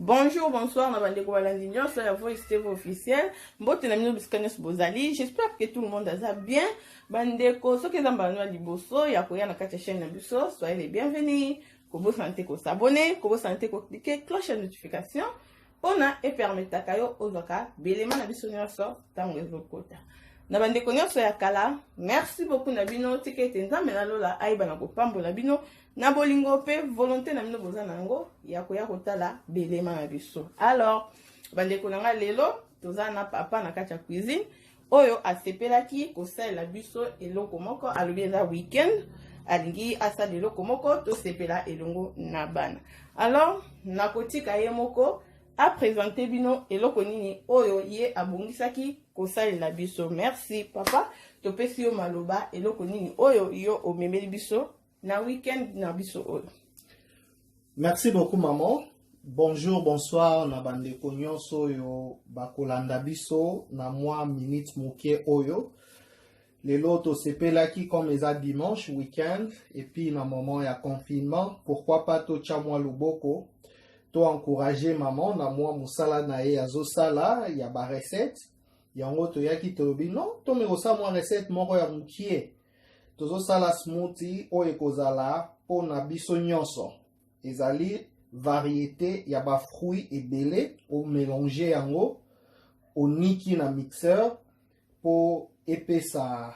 Bonjour, bonsoir, na bande kwa landinyo, c'est la voix Steve officiel. Mbote na mino biskanyos bozali. J'espère que tout le monde a bien. Bande ko so ke zamba no liboso ya koya na kati chaîne na biso, soyez les bienvenus. Kobo santé ko s'abonner, kobo santé ko cliquer cloche de notification. Pona et permettre kayo ozoka belema na biso nyonso tango ezokota. Na bande ko nyonso ya kala, merci beaucoup na bino tikete nzambe na lola aiba na kopambo na bino. Na bolingo pe volonté na mino boza nango ya koya kotala belema na biso. Alors, bandeko nanga lelo toza na papa na kati ya cuisine oyo asepelaki kosalela biso eloko moko alobi eza weekend alingi asala eloko moko tosepela elongo na bana. Alors, nakotika ye moko a présenter bino eloko nini oyo ye abongisaki kosalela biso. Merci papa, topesi yo maloba eloko nini oyo yo omemeli biso na weekend na biso oyo. Merci beaucoup maman. Bonjour, bonsoir na bandeko nyonso yo bakolanda biso na mwa minute moke oyo. Lelo tosepelaki comme eza dimanche weekend et puis na moment ya confinement, pourquoi pas tocha mwa luboko to encourager maman na mwa musala na ye azosala ya ba recette yango toyaki tolobi non to mekosa mwa recette moko ya mukie. Tozo sala smoothie oyo ekozala pona biso nyonso. Ezali variété ya ba fruits ebele o mélanger yango oniki na mixeur po epesa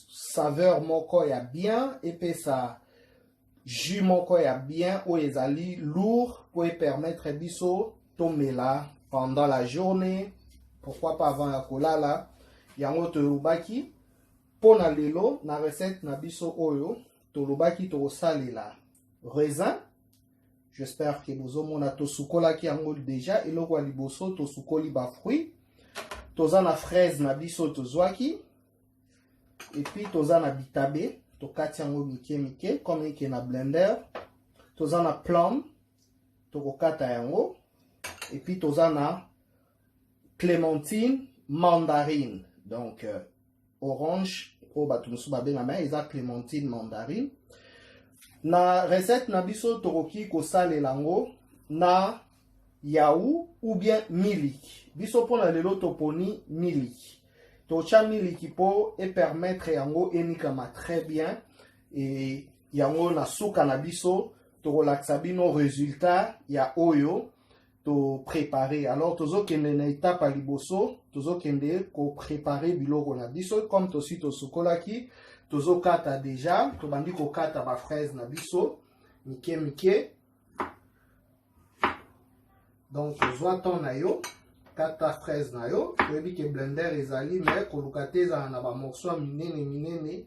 saveur moko ya bien, epesa jus moko ya bien oyo ezali lourd po permettre biso tomela pendant la journée, pourquoi pas avant ya kolala. Yango tolobaki pona lelo na recette na biso oyo tolobaki tokosalela raisin. J'espère que bozomona tosukolaki yango déjà eloko ya liboso tosukoli ba fruit. Toza na fraise na biso tozwaki et puis toza na bitabe tokati yango mike mike comme eke na blender. Toza na plum tokokata yango et puis toza na clémentine mandarine, donc orange o bato mosusu babengama eza clémentine mandarine. Na recette na biso tokoki kosalela yango na yaourt ou bien milk. Biso pona lelo toponi milk. Tocha milk po et permettre yango enikama très bien et yango na suka na biso tokolakisa bino résultat ya oyo to préparer. Alors tozo kende na étape liboso tozo kende ko préparer biloko na biso comme tosi tosukolaki tozo kata déjà to bandi ko kata ba fraise na biso mike mike. Donc tozo ton na yo kata fraise na yo toyebi ke blender ezali mais ko lukate za na ba morceau minene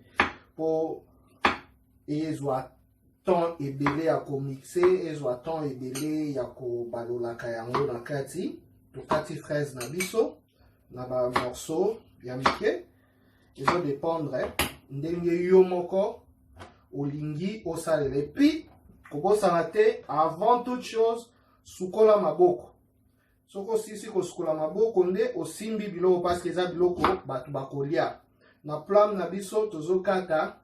po ezwa temps ebele ya ko mixer, ezwa temps ebele ya ko balolaka yango na kati. To kati fraise na biso na ba morceau ya mike. Ezo dépendre ndenge yo moko olingi osalele. Puis kobosana te avant toute chose sukola maboko. Soko sisi ko sukola maboko nde osimbi biloko parce que eza biloko batu bakolia. Na plum na biso tozo kata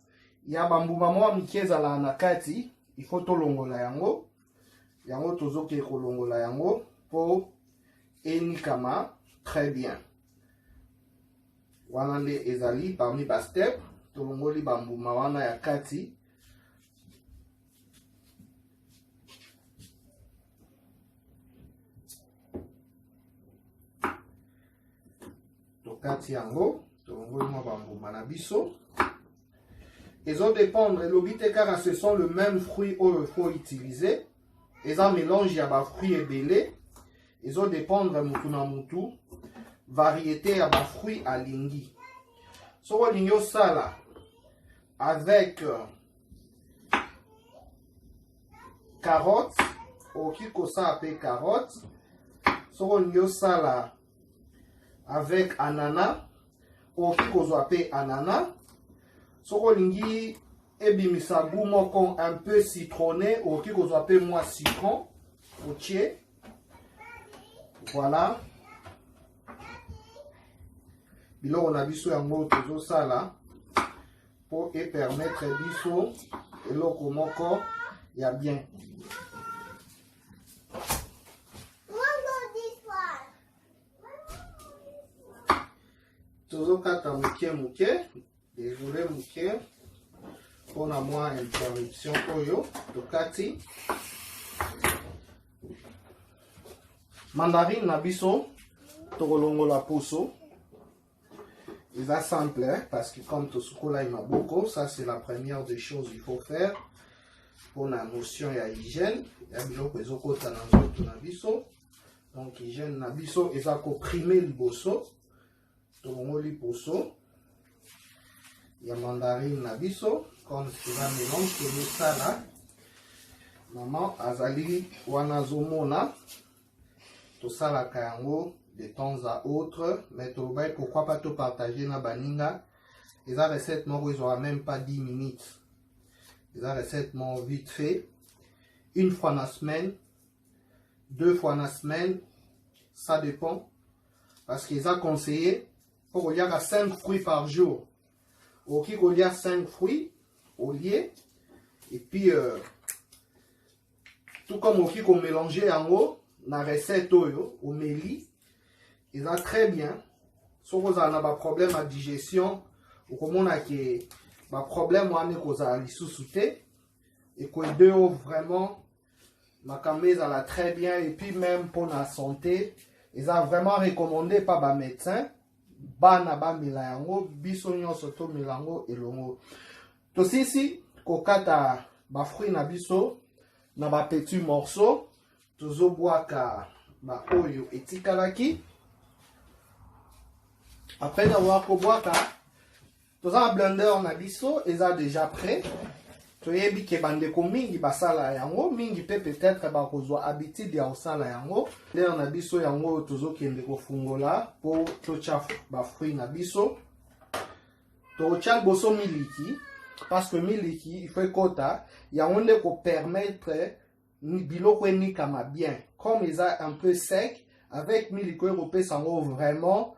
ya bambuma mwa mike ezala na kati, il faut tolongola yango. Yango tozo ke kolongola yango po enikama très bien. Wana nde ezali parmi ba step tolongoli bambuma wana ya kati. Tokati yango tolongoli mwa bambuma na biso. Ezo dépendre lobite car ce sont le même fruit oyo faut utiliser. Eza mélange ya ba fruit ebele. Ezo dépendre mutu na mutu variété ya ba fruit alingi. Soko lingi osala avec carotte, oki kosala pe carotte. Soko lingi osala avec ananas, oki kozwa pe ananas. Soko lingi ebimisa goût moko un peu citronné, oki kozwa pe mwa citron otie. Voilà. Biloko na biso yango tozo sala pour et permettre biso eloko moko ya bien. tozokata moke. Désolé moke. Pour a moi interruption oyo. Tokati. Mandarine na biso. Tokolongo la poso. Il va simple, hein, parce que comme Tosukola il m'a beaucoup, ça c'est la première des choses qu'il faut faire pour la notion et hygiène. Il y a besoin que zokota na biso. Donc hygiène na biso et ça comprimer le bosso. Tolongo li poso. Il y a mandarine na biso comme c'est un mélange que nous ça là. Maman azali wana zomona. To ça la kayango de temps à autre, mais pourquoi pas te partager na baninga. Et la recette, moi, ils n'auront même pas 10 minutes. Et la recette, moi, vite fait. Une fois dans la semaine, 2 fois dans la semaine, ça dépend. Parce qu'ils ont conseillé pour qu'il y ait 5 fruits par jour. Au qu'il y a 5 fruits au lieu. Et puis, tout comme au qu'il qu'on mélangeait en haut, dans la recette au méli. Ils ont très bien. Si vous avez un problème à digestion, ou comme on a un problème à sous-souté, et que deux vraiment, ma caméra ça l'a très bien, et puis même pour la santé, ils ont vraiment recommandé par les médecins, ba milango, bisonyo soto milango et longo. To ici, kokata ba fruit na biso, na ba petit morceau, tozo boaka ba oyo etikalaki. Après d'avoir koboaka, tous un blender na biso, ils sont déjà prêt. Tu es bi ke bande ko mingi basala yango, mingi peut-être ba kozwa habitude ya osala yango. Blender na biso yango tozo kende ko fungola pour tocha ba fruit na biso. To cha boso miliki parce que miliki il faut kota ya onde ko permettre ni biloko ni kama bien. Comme ils sont un peu sec avec miliki européen sango vraiment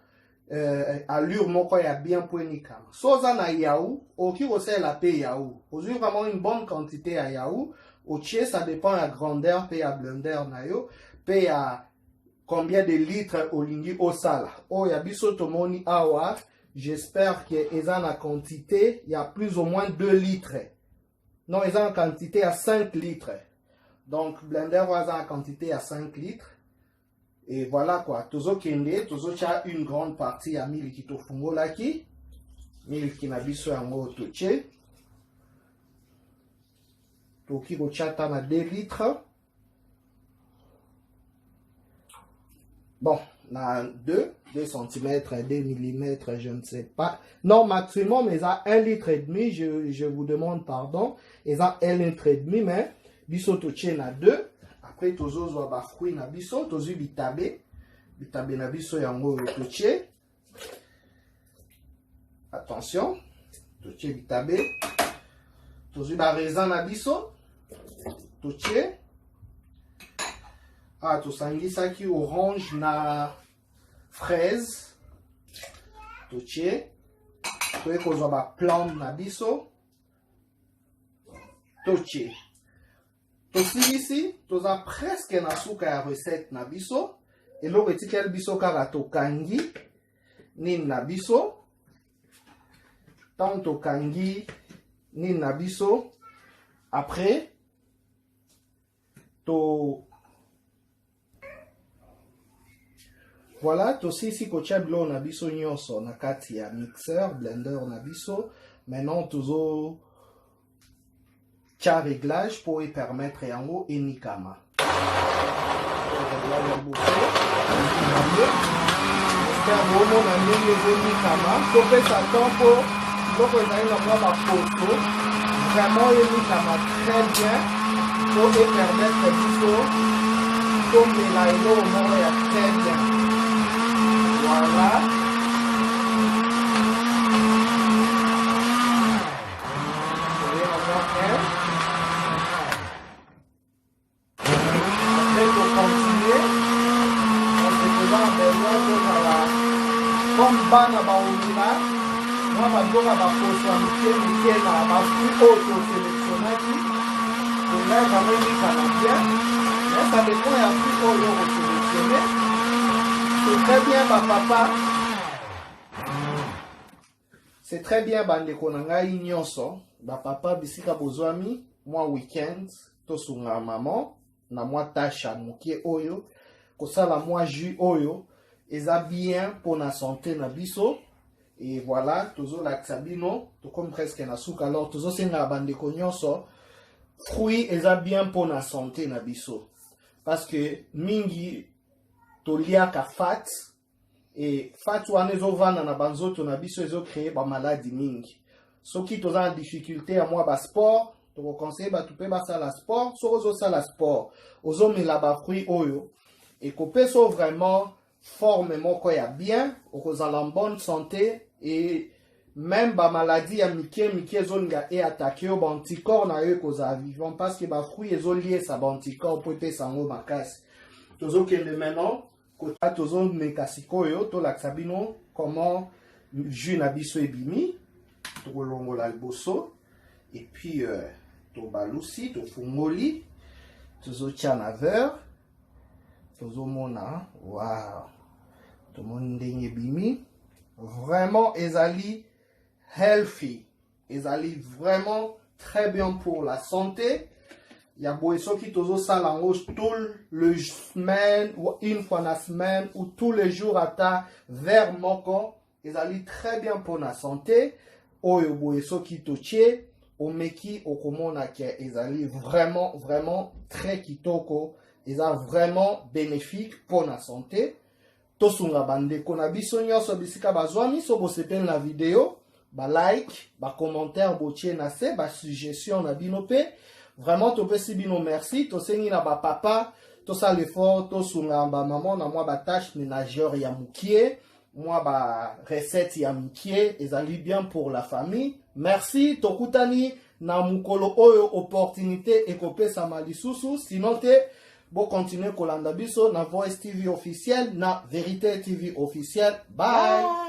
allure moko ya bien pour nikama. Soza na yaou, oki osé la paix yaou. Aujourd'hui vraiment une bonne quantité à yaou. Au tché, ça dépend de la grandeur, paix à blender na yo, paix à combien de litres au lingi au sala. Oh ya biso tomoni awa, j'espère que ils ont la quantité, il y a plus ou moins 2 litres. Non, ils ont la quantité à 5 litres. Donc blender va la quantité à 5 litres. Et voilà quoi, tozo kende, tozo cha une grande partie à miliki to fungo laki, miliki na biso yango toche, toki ko chata na 2 litres. Bon, na 2 cm, 2 mm, je ne sais pas. Non, maximum, ils ont 1 litre et demi, je vous demande pardon, ils ont 1 litre et demi, mais biso toche na 2. Après, tozo zwa ba fruit na biso, tozo bitabe na biso yango toche. Attention, toche bitabe. Tozo ba raisin na biso, toche. Ah, tosangisa ki orange na fraise, toche. Toye kozwa ba plante na biso, toche. Ici, tu as presque na suka ya recette na biso. Et l'eau etikel biso kaka tokangi ni na biso. Tant tokangi ni na biso. Après, voilà, tu sais ici kocha blo na biso nyonso na kati ya mixeur, blender na biso. Maintenant, tu réglage pour y permettre yango enikama. Vraiment enikama très bien pour y permettre biso comme la ilo ya très bien. Voilà. Comme bana baoulina, moi badoka bakosa mike na bafruit oyo sélectionnaki, donc là j'avais mis canadien, mais ça dépend ya fruit oyo sélectionné. C'est très bien ma papa. c'est très bien bandeko na ngai nyonso ba papa bisika bozwami moi weekend to sunga maman na moi tasha mokie oyo kosala moi jus oyo eza bien pour na santé na biso. Et voilà, tozo la sabino, to comme presque na suka alors tozo senga bandeko nyonso fruit eza bien pour na santé na biso parce que mingi tolia ka fat et fat wana ezo vana na banzoto na biso ezo créer ba maladie mingi. Soki toza en difficulté à moi ba sport, to conseille ba tupe ba sala sport, so ozo sala sport, ozo mela ba fruit oyo et kopeso vraiment forme moko ya bien, okozala en bonne santé et même ba maladie ya mike zonga et attaquer au anticorps na yo koza vivant parce que ba fruit ezo lié sa anticorps pour pe sango makasi. Tozo kende maintenant kota tozo nekasiko yo to la sabino comment jus na biso ebimi to longola liboso et puis to balusi to fungoli tozo tchana verre tozo mona wow to mondenge bimi vraiment ezali healthy ezali vraiment très bien pour la santé. Il y a beaucoup de gens qui tozo salango tout le semaine ou une fois la semaine ou tous les jours à ta vers moko ezali très bien pour la santé. Oyo boyeso ki toche o meki okomona ke ezali vraiment très kitoko eza vraiment bénéfique pour la santé. Tosunga bandeko na biso nyonso bisika bazwami so bosepeli na video ba like ba commentaire botie na se ba suggestion na bino pe vraiment topesi bino merci tosengi na ba papa tosala l'effort tosunga ba maman na moi ba tâche ménagère ya mukie moi ba recette ya mukie ezali bien pour la famille. Merci tokutani na mukolo oyo opportunité ekopesa malisusu sinon te bon continuer kolanda biso na Voice TV officiel na Vérité TV officiel. Bye.